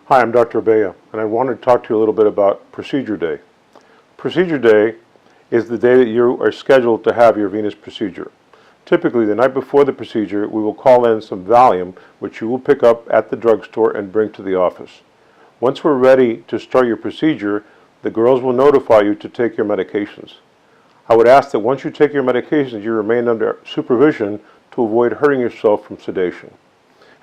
Hi, I'm Dr. Abellaheart, and I want to talk to you a little bit about Procedure Day. Procedure Day is the day that you are scheduled to have your venous procedure. Typically, the night before the procedure, we will call in some Valium, which you will pick up at the drugstore and bring to the office. Once we're ready to start your procedure, the girls will notify you to take your medications. I would ask that once you take your medications, you remain under supervision to avoid hurting yourself from sedation.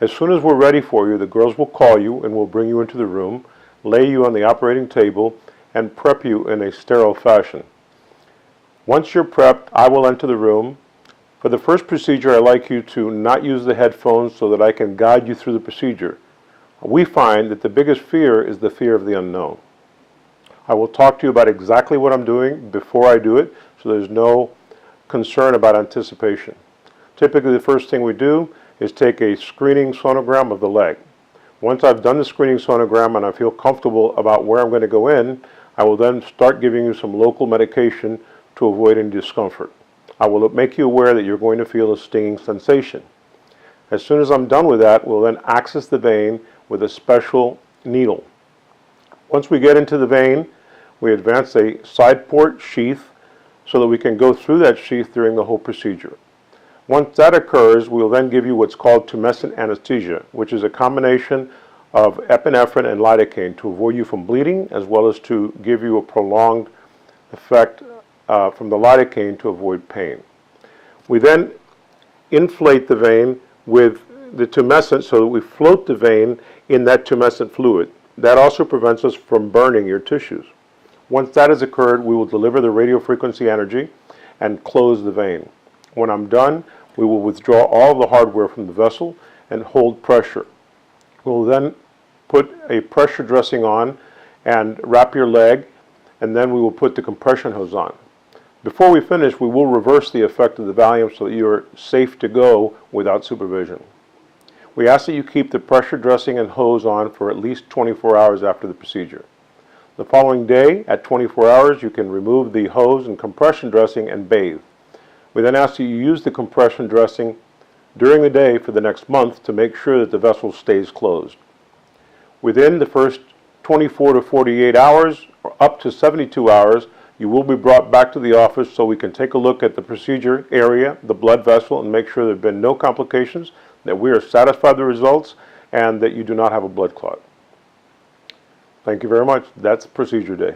As soon as we're ready for you, the girls will call you and will bring you into the room, lay you on the operating table, and prep you in a sterile fashion. Once you're prepped, I will enter the room. For the first procedure, I'd like you to not use the headphones so that I can guide you through the procedure. We find that the biggest fear is the fear of the unknown. I will talk to you about exactly what I'm doing before I do it, so there's no concern about anticipation. Typically, the first thing we do is take a screening sonogram of the leg. Once I've done the screening sonogram and I feel comfortable about where I'm going to go in, I will then start giving you some local medication to avoid any discomfort. I will make you aware that you're going to feel a stinging sensation. As soon as I'm done with that, we'll then access the vein with a special needle. Once we get into the vein, we advance a side port sheath so that we can go through that sheath during the whole procedure. Once that occurs, we will then give you what's called tumescent anesthesia, which is a combination of epinephrine and lidocaine to avoid you from bleeding, as well as to give you a prolonged effect from the lidocaine to avoid pain. We then inflate the vein with the tumescent so that we float the vein in that tumescent fluid. That also prevents us from burning your tissues. Once that has occurred, we will deliver the radiofrequency energy and close the vein. When I'm done, we will withdraw all the hardware from the vessel and hold pressure. We'll then put a pressure dressing on and wrap your leg, and then we will put the compression hose on. Before we finish, we will reverse the effect of the Valium so that you are safe to go without supervision. We ask that you keep the pressure dressing and hose on for at least 24 hours after the procedure. The following day, at 24 hours, you can remove the hose and compression dressing and bathe. We then ask that you use the compression dressing during the day for the next month to make sure that the vessel stays closed. Within the first 24 to 48 hours, or up to 72 hours, you will be brought back to the office so we can take a look at the procedure area, the blood vessel, and make sure there have been no complications, that we are satisfied with the results, and that you do not have a blood clot. Thank you very much. That's Procedure Day.